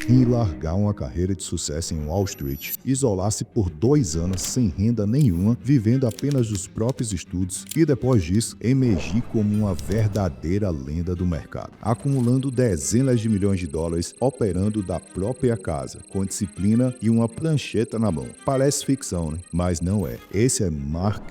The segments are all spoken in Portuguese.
em largar uma carreira de sucesso em Wall Street, isolar-se por 2 anos sem renda nenhuma, vivendo apenas dos próprios estudos e depois disso emergir como uma verdadeira lenda do mercado, acumulando dezenas de milhões de dólares operando da própria casa, com disciplina e uma prancheta na mão. Parece ficção, né? Mas não é. Esse é Mark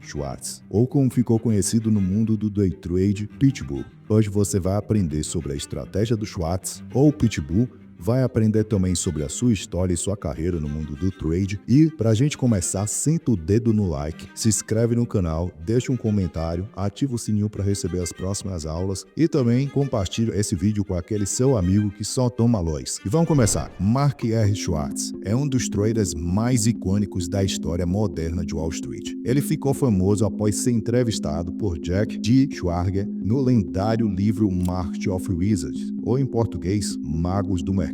Schwartz, ou como ficou conhecido no mundo do day trade, Pitbull. Hoje você vai aprender sobre a estratégia do Schwartz ou Pitbull, vai aprender também sobre a sua história e sua carreira no mundo do trade. E pra gente começar, senta o dedo no like, se inscreve no canal, deixa um comentário, ativa o sininho para receber as próximas aulas e também compartilha esse vídeo com aquele seu amigo que só toma luz. E vamos começar. Mark R. Schwartz é um dos traders mais icônicos da história moderna de Wall Street. Ele ficou famoso após ser entrevistado por Jack D. Schwager no lendário livro Market of Wizards, ou em português, Magos do Mercado.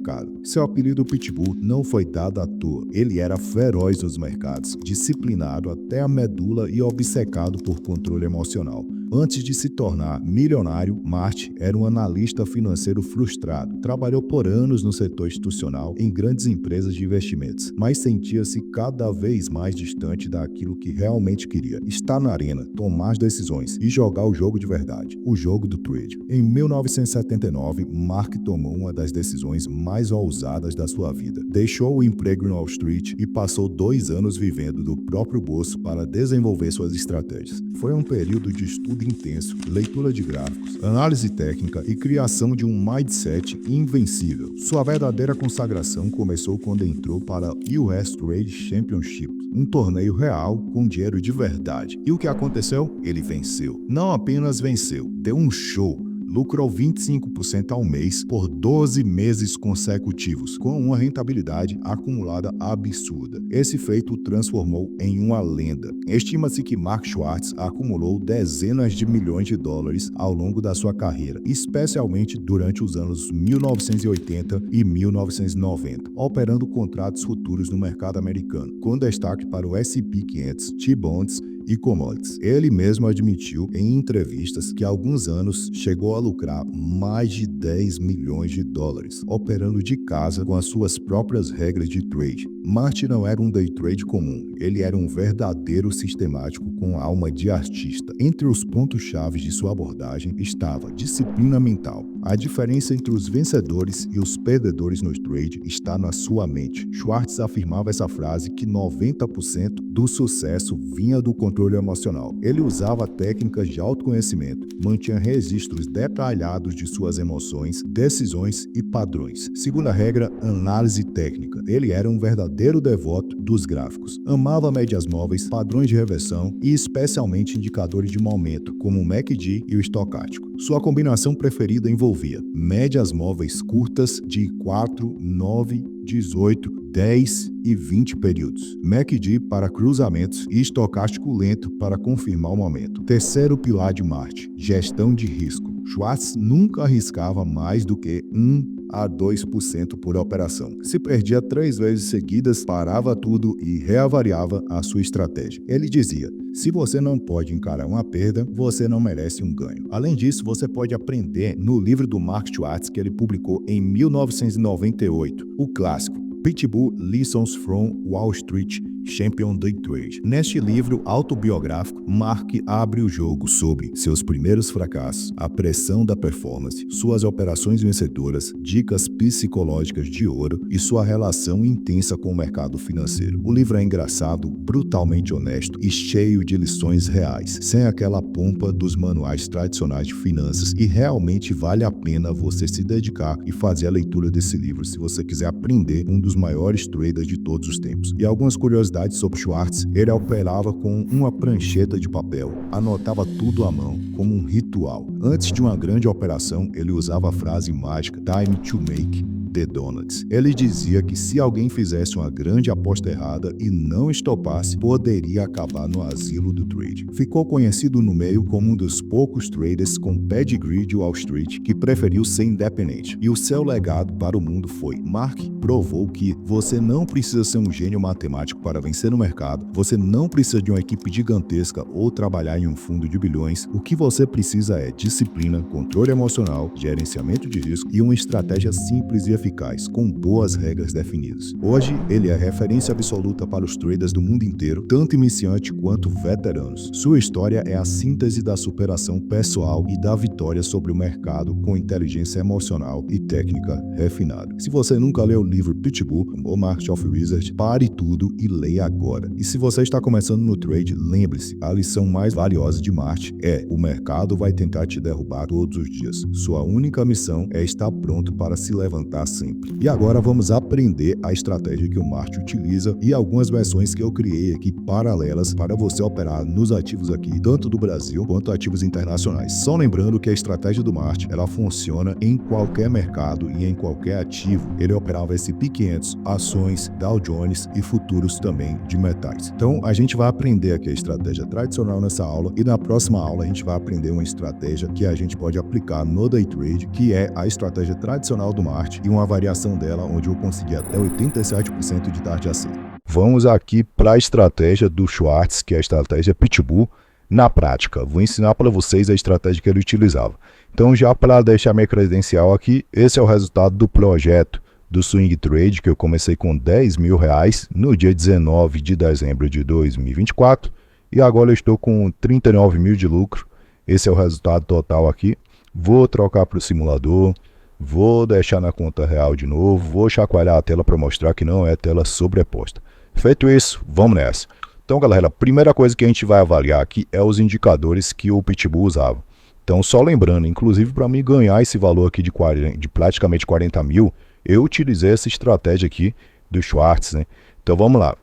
Seu apelido Pitbull não foi dado à toa. Ele era feroz nos mercados, disciplinado até a medula e obcecado por controle emocional. Antes de se tornar milionário, Marty era um analista financeiro frustrado. Trabalhou por anos no setor institucional em grandes empresas de investimentos, mas sentia-se cada vez mais distante daquilo que realmente queria: estar na arena, tomar as decisões e jogar o jogo de verdade, o jogo do trade. Em 1979, Mark tomou uma das decisões mais ousadas da sua vida. Deixou o emprego no Wall Street e passou 2 anos vivendo do próprio bolso para desenvolver suas estratégias. Foi um período de estudo intenso, leitura de gráficos, análise técnica e criação de um mindset invencível. Sua verdadeira consagração começou quando entrou para US Trade Championship, um torneio real com dinheiro de verdade. E o que aconteceu? Ele venceu. Não apenas venceu, deu um show. Lucrou 25% ao mês por 12 meses consecutivos, com uma rentabilidade acumulada absurda. Esse feito o transformou em uma lenda. Estima-se que Mark Schwartz acumulou dezenas de milhões de dólares ao longo da sua carreira, especialmente durante os anos 1980 e 1990, operando contratos futuros no mercado americano, com destaque para o S&P 500, T-Bonds e commodities. Ele mesmo admitiu em entrevistas que há alguns anos chegou a lucrar mais de 10 milhões de dólares, operando de casa com as suas próprias regras de trade. Marty não era um day trade comum, ele era um verdadeiro sistemático com alma de artista. Entre os pontos-chave de sua abordagem estava disciplina mental. A diferença entre os vencedores e os perdedores no trade está na sua mente. Schwartz afirmava essa frase que 90% do sucesso vinha do controle emocional. Ele usava técnicas de autoconhecimento, mantinha registros detalhados de suas emoções, decisões e padrões. Segunda regra, análise técnica. Ele era um verdadeiro devoto dos gráficos. Amava médias móveis, padrões de reversão e especialmente indicadores de momento, como o MACD e o estocástico. Sua combinação preferida envolvia médias móveis curtas de 4, 9, 18, 10 e 20 períodos, MACD para cruzamentos e estocástico lento para confirmar o momento. Terceiro pilar de Marty, gestão de risco. Schwartz nunca arriscava mais do que 1 a 2% por operação. Se perdia 3 vezes seguidas, parava tudo e reavaliava a sua estratégia. Ele dizia: se você não pode encarar uma perda, você não merece um ganho. Além disso, você pode aprender no livro do Mark Schwartz que ele publicou em 1998, o clássico Pitbull Lessons from Wall Street Champion Day Trade. Neste livro autobiográfico, Mark abre o jogo sobre seus primeiros fracassos, a pressão da performance, suas operações vencedoras, dicas psicológicas de ouro e sua relação intensa com o mercado financeiro. O livro é engraçado, brutalmente honesto e cheio de lições reais, sem aquela pompa dos manuais tradicionais de finanças, e realmente vale a pena você se dedicar e fazer a leitura desse livro se você quiser aprender um dos maiores traders de todos os tempos. E algumas curiosidades sobre Schwartz: ele operava com uma prancheta de papel, anotava tudo à mão, como um ritual. Antes de uma grande operação, ele usava a frase mágica "Time to make the donuts". Ele dizia que se alguém fizesse uma grande aposta errada e não estopasse, poderia acabar no asilo do trade. Ficou conhecido no meio como um dos poucos traders com pedigree de Wall Street que preferiu ser independente. E o seu legado para o mundo foi: Mark provou que você não precisa ser um gênio matemático para vencer no mercado, você não precisa de uma equipe gigantesca ou trabalhar em um fundo de bilhões. O que você precisa é disciplina, controle emocional, gerenciamento de risco e uma estratégia simples e eficaz, com boas regras definidas. Hoje, ele é referência absoluta para os traders do mundo inteiro, tanto iniciante quanto veteranos. Sua história é a síntese da superação pessoal e da vitória sobre o mercado com inteligência emocional e técnica refinada. Se você nunca leu o livro Pitbull, o Market of Wizard, pare tudo e leia agora. E se você está começando no trade, lembre-se, a lição mais valiosa de Marte é: o mercado vai tentar te derrubar todos os dias. Sua única missão é estar pronto para se levantar sempre. E agora vamos aprender a estratégia que o Marte utiliza e algumas versões que eu criei aqui paralelas para você operar nos ativos aqui, tanto do Brasil quanto ativos internacionais. Só lembrando que a estratégia do Marte, ela funciona em qualquer mercado e em qualquer ativo. Ele operava S&P 500, ações, Dow Jones e futuros também de metais. Então a gente vai aprender aqui a estratégia tradicional nessa aula e na próxima aula a gente vai aprender uma estratégia que a gente pode aplicar no day trade, que é a estratégia tradicional do Marte e uma variação dela onde eu consegui até 87% de taxa de acerto. Vamos aqui para a estratégia do Schwartz, que é a estratégia Pitbull. Na prática, vou ensinar para vocês a estratégia que ele utilizava. Então, já para deixar minha credencial aqui, esse é o resultado do projeto do Swing Trade, que eu comecei com R$10.000 no dia 19 de dezembro de 2024 e agora eu estou com 39 mil de lucro. Esse é o resultado total aqui. Vou trocar para o simulador, vou deixar na conta real de novo, vou chacoalhar a tela para mostrar que não é tela sobreposta. Feito isso, vamos nessa. Então, galera, a primeira coisa que a gente vai avaliar aqui é os indicadores que o Pitbull usava. Então, só lembrando, inclusive para mim ganhar esse valor aqui de praticamente 40 mil, eu utilizei essa estratégia aqui do Schwartz, né? Então, vamos lá.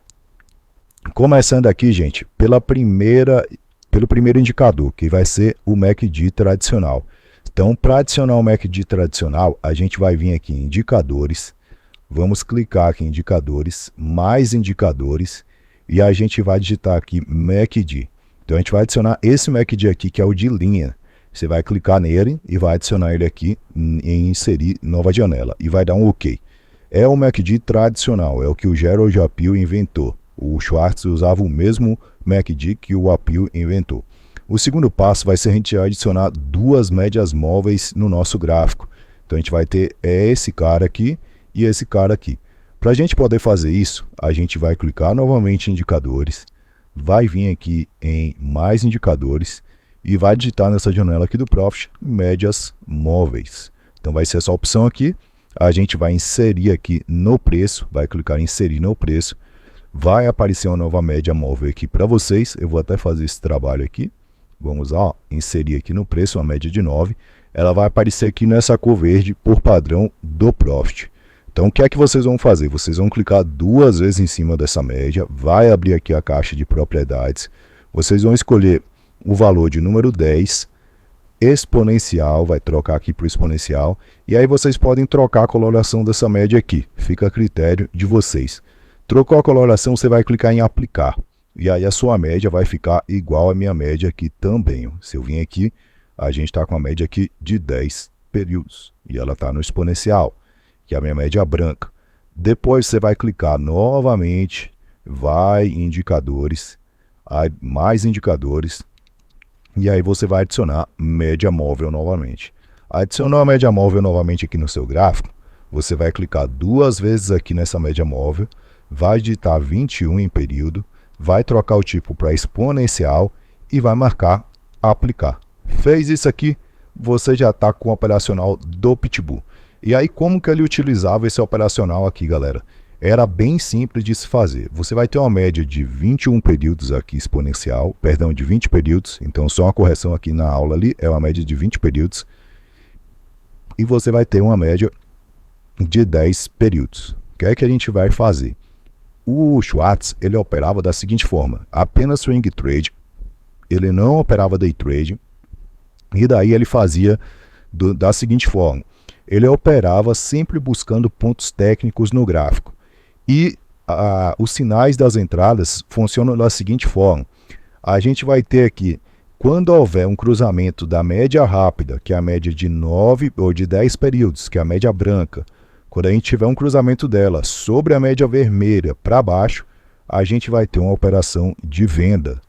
Começando aqui, gente, pelo primeiro indicador, que vai ser o MACD tradicional. Então, para adicionar o MACD tradicional, a gente vai vir aqui em indicadores, vamos clicar aqui em indicadores, mais indicadores, e a gente vai digitar aqui MACD. Então a gente vai adicionar esse MACD aqui, que é o de linha. Você vai clicar nele e vai adicionar ele aqui em inserir nova janela. E vai dar um OK. É o MACD tradicional, é o que o Gerald Apio inventou. O Schwartz usava o mesmo MACD que o Apio inventou. O segundo passo vai ser a gente adicionar duas médias móveis no nosso gráfico. Então a gente vai ter esse cara aqui e esse cara aqui. Para a gente poder fazer isso, a gente vai clicar novamente em indicadores, vai vir aqui em mais indicadores e vai digitar nessa janela aqui do Profit, médias móveis. Então vai ser essa opção aqui, a gente vai inserir aqui no preço, vai clicar em inserir no preço, vai aparecer uma nova média móvel aqui para vocês, eu vou até fazer esse trabalho aqui, vamos lá, ó, inserir aqui no preço uma média de 9, ela vai aparecer aqui nessa cor verde por padrão do Profit. Então, o que é que vocês vão fazer? Vocês vão clicar duas vezes em cima dessa média, vai abrir aqui a caixa de propriedades, vocês vão escolher o valor de número 10, exponencial, vai trocar aqui para o exponencial, e aí vocês podem trocar a coloração dessa média aqui, fica a critério de vocês. Trocou a coloração, você vai clicar em aplicar, e aí a sua média vai ficar igual à minha média aqui também. Se eu vim aqui, a gente está com a média aqui de 10 períodos, e ela está no exponencial, que é a minha média branca. Depois você vai clicar novamente, vai em indicadores, mais indicadores, e aí você vai adicionar média móvel novamente. Adicionou a média móvel novamente aqui no seu gráfico, você vai clicar duas vezes aqui nessa média móvel, vai digitar 21 em período, vai trocar o tipo para exponencial e vai marcar aplicar. Fez isso aqui, você já está com o operacional do Pitbull. E aí como que ele utilizava esse operacional aqui, galera? Era bem simples de se fazer. Você vai ter uma média de 21 períodos aqui exponencial, perdão, de 20 períodos. Então só uma correção aqui na aula ali, é uma média de 20 períodos. E você vai ter uma média de 10 períodos. O que é que a gente vai fazer? O Schwartz, ele operava da seguinte forma, apenas swing trade, ele não operava day trade, e daí ele fazia da seguinte forma, ele operava sempre buscando pontos técnicos no gráfico. E os sinais das entradas funcionam da seguinte forma. A gente vai ter aqui, quando houver um cruzamento da média rápida, que é a média de 9 ou de 10 períodos, que é a média branca, quando a gente tiver um cruzamento dela sobre a média vermelha para baixo, a gente vai ter uma operação de venda.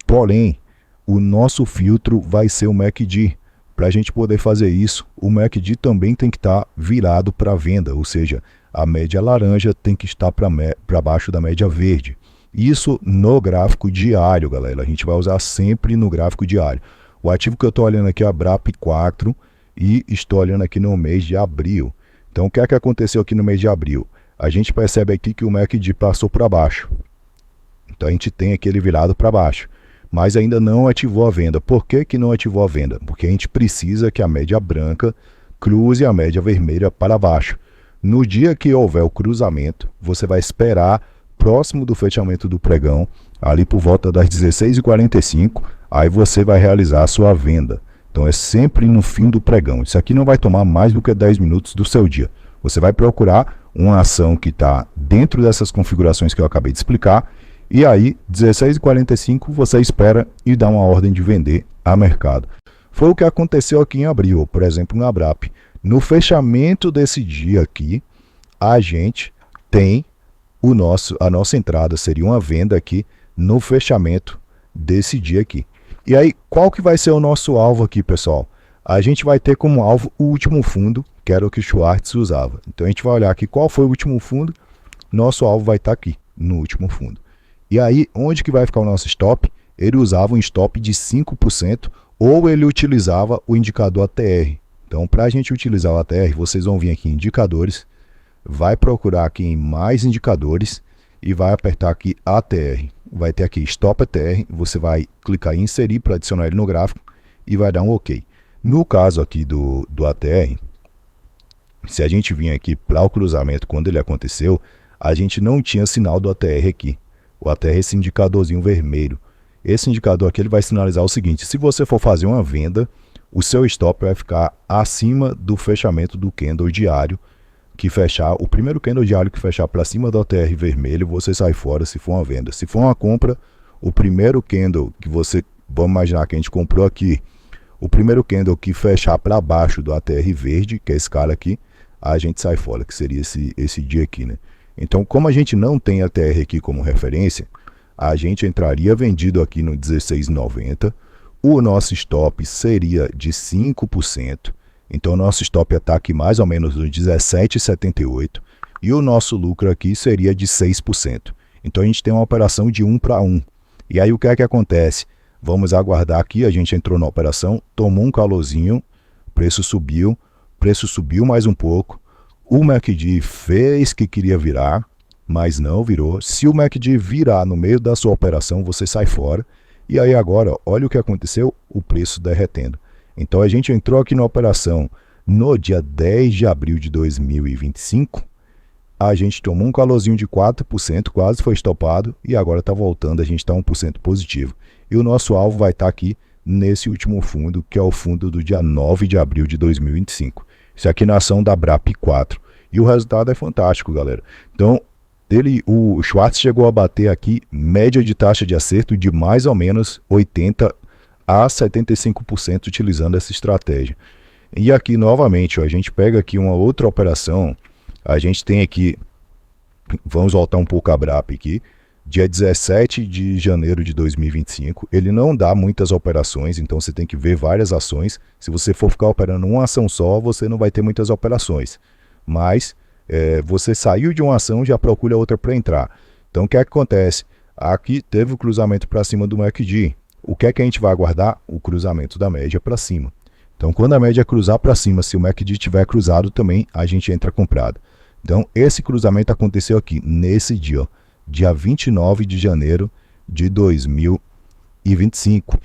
Porém, o nosso filtro vai ser o MACD. para a gente poder fazer isso, o MACD também tem que estar virado para venda, ou seja, a média laranja tem que estar para baixo da média verde. Isso no gráfico diário, galera. A gente vai usar sempre no gráfico diário. O ativo que eu estou olhando aqui é a BRAP4 e estou olhando aqui no mês de abril. Então, o que é que aconteceu aqui no mês de abril? A gente percebe aqui que o MACD passou para baixo. Então, a gente tem aquele virado para baixo. Mas ainda não ativou a venda. Por que que não ativou a venda? Porque a gente precisa que a média branca cruze a média vermelha para baixo. No dia que houver o cruzamento, você vai esperar próximo do fechamento do pregão, ali por volta das 16h45, aí você vai realizar a sua venda. Então é sempre no fim do pregão. Isso aqui não vai tomar mais do que 10 minutos do seu dia. Você vai procurar uma ação que está dentro dessas configurações que eu acabei de explicar, e aí, 16h45, você espera e dá uma ordem de vender a mercado. Foi o que aconteceu aqui em abril, por exemplo, na BRAP. No fechamento desse dia aqui, a gente tem a nossa entrada, seria uma venda aqui no fechamento desse dia aqui. E aí, qual que vai ser o nosso alvo aqui, pessoal? A gente vai ter como alvo o último fundo, que era o que o Schwartz usava. Então a gente vai olhar aqui qual foi o último fundo, nosso alvo vai estar aqui, no último fundo. E aí, onde que vai ficar o nosso stop? Ele usava um stop de 5% ou ele utilizava o indicador ATR. Então, para a gente utilizar o ATR, vocês vão vir aqui em indicadores, vai procurar aqui em mais indicadores e vai apertar aqui ATR. Vai ter aqui Stop ATR, você vai clicar em inserir para adicionar ele no gráfico e vai dar um OK. No caso aqui do ATR, se a gente vir aqui para o cruzamento quando ele aconteceu, a gente não tinha sinal do ATR aqui. O ATR é esse indicadorzinho vermelho. Esse indicador aqui ele vai sinalizar o seguinte: se você for fazer uma venda, o seu stop vai ficar acima do fechamento do candle diário, que fechar, o primeiro candle diário que fechar para cima do ATR vermelho, você sai fora se for uma venda. Se for uma compra, o primeiro candle que você, vamos imaginar que a gente comprou aqui, o primeiro candle que fechar para baixo do ATR verde, que é esse cara aqui, a gente sai fora, que seria esse dia aqui, né? Então, como a gente não tem ATR aqui como referência, a gente entraria vendido aqui no 16,90, o nosso stop seria de 5%, então o nosso stop está aqui mais ou menos no 17,78 e o nosso lucro aqui seria de 6%. Então a gente tem uma operação de 1 para 1. E aí o que é que acontece? Vamos aguardar aqui, a gente entrou na operação, tomou um calorzinho, preço subiu mais um pouco, o MACD fez que queria virar, mas não virou. Se o MACD virar no meio da sua operação, você sai fora. E aí agora, olha o que aconteceu, o preço derretendo. Então a gente entrou aqui na operação no dia 10 de abril de 2025, a gente tomou um calorzinho de 4%, quase foi estopado, e agora está voltando, a gente está 1% positivo. E o nosso alvo vai estar aqui nesse último fundo, que é o fundo do dia 9 de abril de 2025. Isso aqui na ação da BRAP4. E o resultado é fantástico, galera. Então, o Schwartz chegou a bater aqui média de taxa de acerto de mais ou menos 80% a 75% utilizando essa estratégia. E aqui, novamente, ó, a gente pega aqui uma outra operação. A gente tem aqui, vamos voltar um pouco a BRAP aqui, dia 17 de janeiro de 2025, ele não dá muitas operações, então você tem que ver várias ações. Se você for ficar operando uma ação só, você não vai ter muitas operações. Mas você saiu de uma ação, já procura outra para entrar. Então o que é que acontece? Aqui teve o cruzamento para cima do MACD. O que é que a gente vai aguardar? O cruzamento da média para cima. Então quando a média cruzar para cima, se o MACD tiver cruzado também, a gente entra comprado. Então esse cruzamento aconteceu aqui, nesse dia, ó, dia 29 de janeiro de 2025.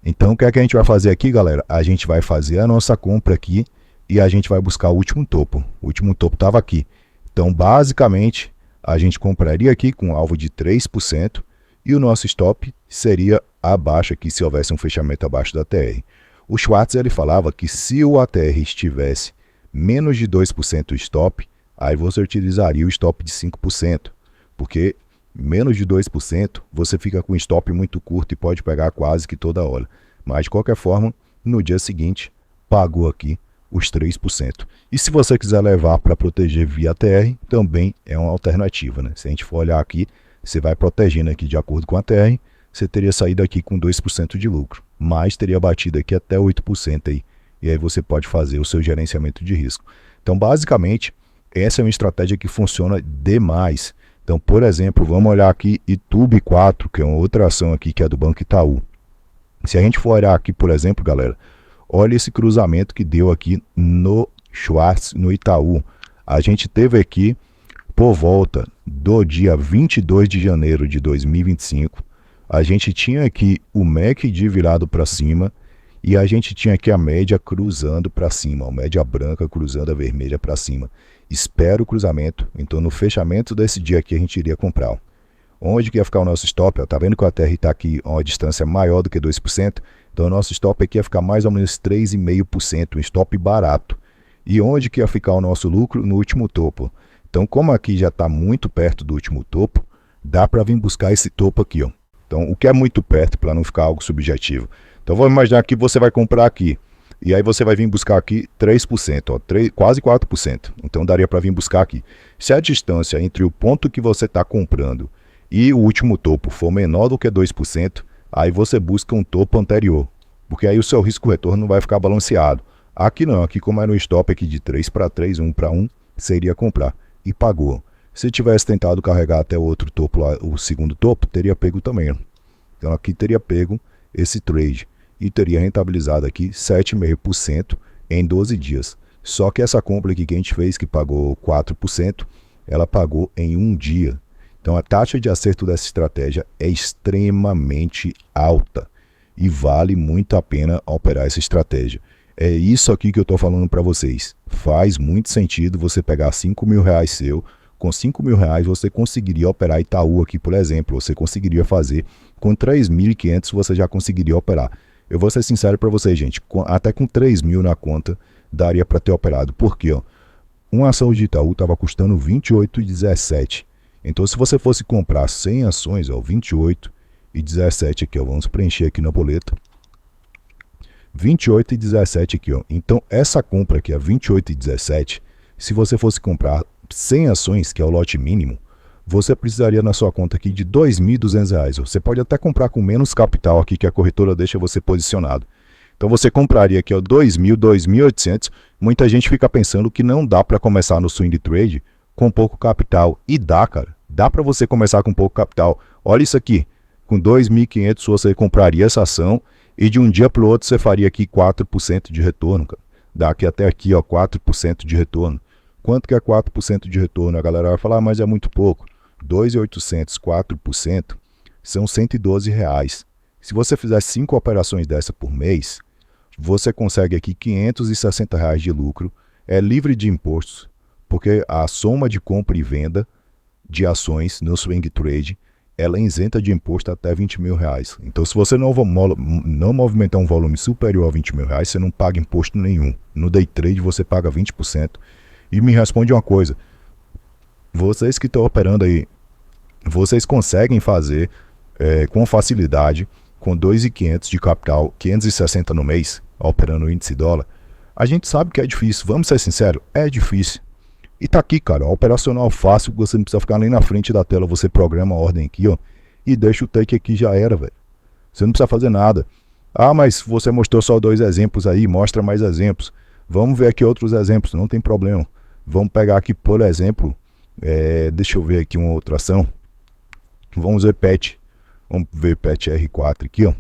Então o que é que a gente vai fazer aqui, galera? A gente vai fazer a nossa compra aqui e a gente vai buscar o último topo. O último topo estava aqui. Então basicamente a gente compraria aqui com um alvo de 3% e o nosso stop seria abaixo aqui se houvesse um fechamento abaixo da ATR. O Schwartz ele falava que se o ATR estivesse menos de 2% stop, aí você utilizaria o stop de 5%, porque menos de 2% você fica com um stop muito curto e pode pegar quase que toda hora. Mas de qualquer forma, no dia seguinte, pagou aqui os 3%. E se você quiser levar para proteger via ATR, também é uma alternativa, né? Se a gente for olhar aqui, você vai protegendo aqui de acordo com a ATR, você teria saído aqui com 2% de lucro, mas teria batido aqui até 8% aí e aí você pode fazer o seu gerenciamento de risco. Então, basicamente, essa é uma estratégia que funciona demais. Então, por exemplo, vamos olhar aqui Itube 4, que é uma outra ação aqui que é do Banco Itaú. Se a gente for olhar aqui, por exemplo, galera, olha esse cruzamento que deu aqui no Schwarz, no Itaú. A gente teve aqui, por volta do dia 22 de janeiro de 2025, a gente tinha aqui o MACD virado para cima e a gente tinha aqui a média cruzando para cima, a média branca cruzando a vermelha para cima. Espera o cruzamento, então no fechamento desse dia aqui a gente iria comprar. Onde que ia ficar o nosso stop? Tá vendo que o ATR está aqui a uma distância maior do que 2%? Então o nosso stop aqui ia ficar mais ou menos 3,5%, um stop barato. E onde que ia ficar o nosso lucro? No último topo. Então, como aqui já está muito perto do último topo, dá para vir buscar esse topo aqui, ó. Então, o que é muito perto para não ficar algo subjetivo. Então, vamos imaginar que você vai comprar aqui. E aí você vai vir buscar aqui 3%, ó, quase 4%. Então, daria para vir buscar aqui. Se a distância entre o ponto que você está comprando e o último topo for menor do que 2%, aí você busca um topo anterior. Porque aí o seu risco-retorno não vai ficar balanceado. Aqui não, aqui como era um stop aqui de 3 para 3, 1 para 1, você iria comprar. E pagou. Se tivesse tentado carregar até o outro topo, lá, o segundo topo, teria pego também. Então aqui teria pego esse trade e teria rentabilizado aqui 7,5% em 12 dias. Só que essa compra aqui que a gente fez, que pagou 4%, ela pagou em um dia. Então a taxa de acerto dessa estratégia é extremamente alta e vale muito a pena operar essa estratégia. É isso aqui que eu estou falando para vocês. Faz muito sentido você pegar 5 mil reais seu. Com 5 mil reais você conseguiria operar Itaú aqui, por exemplo. Você conseguiria fazer. Com 3.500 você já conseguiria operar. Eu vou ser sincero para vocês, gente. Até com 3 mil na conta daria para ter operado. Por quê? Ó? Uma ação de Itaú estava custando R$ 28,17. Então se você fosse comprar 100 ações, ó, 28,17 aqui, ó, vamos preencher aqui na boleta. 28,17 aqui, ó. Então essa compra aqui, a 28,17, se você fosse comprar 100 ações, que é o lote mínimo, você precisaria na sua conta aqui de R$ 2.200. Você pode até comprar com menos capital aqui que a corretora deixa você posicionado. Então você compraria aqui, ó, 2.000, 2.800. Muita gente fica pensando que não dá para começar no swing trade com pouco capital. E dá, cara. Dá para você começar com pouco capital. Olha isso aqui. Com 2.500 você compraria essa ação e de um dia para o outro você faria aqui 4% de retorno, cara. Daqui até aqui, ó, 4% de retorno. Quanto que é 4% de retorno? A galera vai falar, mas é muito pouco. 2.800, 4% são R$ 112 reais. Se você fizer 5 operações dessa por mês, você consegue aqui R$ 560 reais de lucro. É livre de impostos, porque a soma de compra e venda de ações no swing trade, ela é isenta de imposto até 20 mil reais. Então, se você não movimentar um volume superior a 20 mil reais, você não paga imposto nenhum. No day trade, você paga 20%. E me responde uma coisa. Vocês que estão operando aí, vocês conseguem fazer com facilidade, com 2.500 de capital, 560 no mês, operando o índice dólar? A gente sabe que é difícil. Vamos ser sinceros, é difícil. E tá aqui, cara, operacional fácil, você não precisa ficar nem na frente da tela, você programa a ordem aqui, ó, e deixa o take aqui, já era, velho. Você não precisa fazer nada. Ah, mas você mostrou só 2 exemplos aí, mostra mais exemplos. Vamos ver aqui outros exemplos, não tem problema. Vamos pegar aqui, por exemplo, deixa eu ver aqui uma outra ação. Vamos ver PET. Vamos ver PET R4 aqui, ó.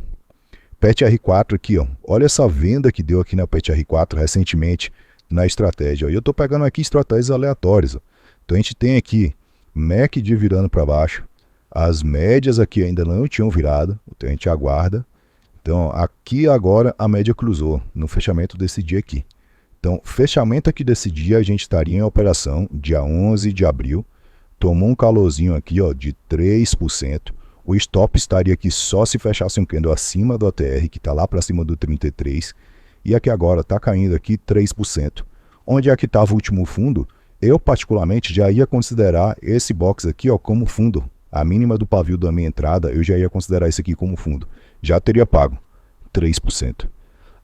PET R4 aqui, ó. Olha essa venda que deu aqui na PET R4 recentemente na estratégia. E eu estou pegando aqui estratégias aleatórias. Ó. Então a gente tem aqui MACD virando para baixo. As médias aqui ainda não tinham virado. Então a gente aguarda. Então aqui agora a média cruzou no fechamento desse dia aqui. Então fechamento aqui desse dia a gente estaria em operação dia 11 de abril. Tomou um calorzinho aqui, ó, de 3%. O stop estaria aqui só se fechasse um candle acima do ATR, que está lá para cima do 33. E aqui agora está caindo aqui 3%. Onde é que estava o último fundo? Eu particularmente já ia considerar esse box aqui, ó, como fundo. A mínima do pavio da minha entrada, eu já ia considerar isso aqui como fundo. Já teria pago 3%.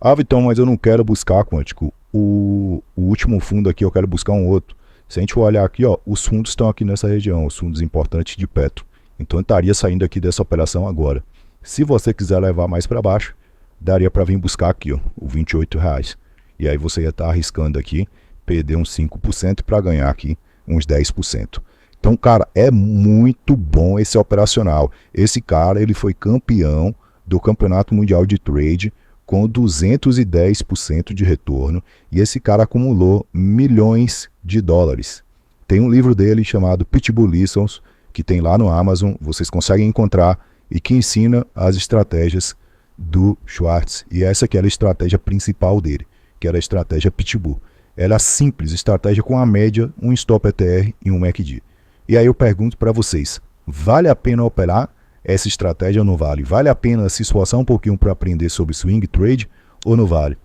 Ah, Vitão, mas eu não quero buscar, Quântico, o último fundo aqui, eu quero buscar um outro. Se a gente for olhar aqui, ó, os fundos estão aqui nessa região, os fundos importantes de Petro. Então eu estaria saindo aqui dessa operação agora. Se você quiser levar mais para baixo, daria para vir buscar aqui, ó, o R$ 28. E aí você ia estar arriscando aqui, perder uns 5% para ganhar aqui uns 10%. Então, cara, é muito bom esse operacional. Esse cara, ele foi campeão do Campeonato Mundial de Trade com 210% de retorno. E esse cara acumulou milhões de dólares. Tem um livro dele chamado Pitbull Lessons, que tem lá no Amazon, vocês conseguem encontrar, e que ensina as estratégias do Schwartz. E essa que era a estratégia principal dele, que era a estratégia Pitbull. Ela é simples, estratégia com a média, um stop ETR e um MACD. E aí eu pergunto para vocês, vale a pena operar essa estratégia ou não vale? Vale a pena se esforçar um pouquinho para aprender sobre swing trade ou não vale?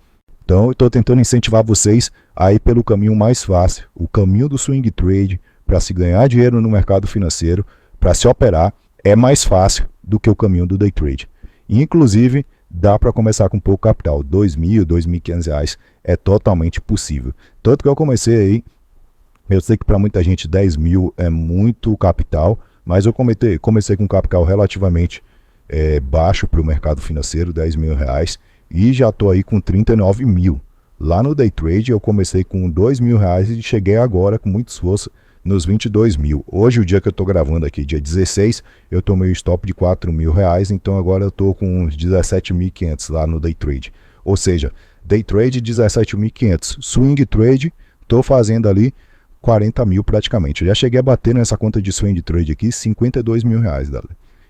Então eu estou tentando incentivar vocês a ir pelo caminho mais fácil, o caminho do swing trade, para se ganhar dinheiro no mercado financeiro, para se operar, é mais fácil do que o caminho do day trade. Inclusive, dá para começar com pouco capital, R$2.000, R$2.500 é totalmente possível. Tanto que eu comecei aí, eu sei que para muita gente 10 mil é muito capital, mas eu comecei com capital relativamente baixo para o mercado financeiro, R$10.000, e já estou aí com 39 mil. Lá no day trade eu comecei com R$2.000 e cheguei agora com muito esforço nos 22 mil. Hoje, o dia que eu estou gravando aqui, dia 16, eu tomei o stop de R$4.000, então agora eu estou com uns 17.500 lá no day trade. Ou seja, day trade 17.500, swing trade, estou fazendo ali 40 mil praticamente. Eu já cheguei a bater nessa conta de swing trade aqui, R$52 mil.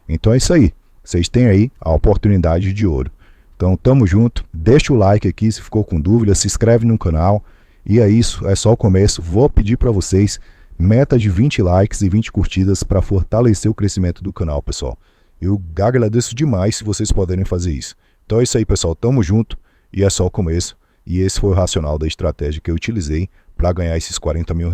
Então é isso aí, vocês têm aí a oportunidade de ouro. Então tamo junto, deixa o like aqui se ficou com dúvida, se inscreve no canal. E é isso, é só o começo. Vou pedir para vocês meta de 20 likes e 20 curtidas para fortalecer o crescimento do canal, pessoal. Eu agradeço demais se vocês puderem fazer isso. Então é isso aí, pessoal, tamo junto e é só o começo. E esse foi o racional da estratégia que eu utilizei para ganhar esses R$40 mil.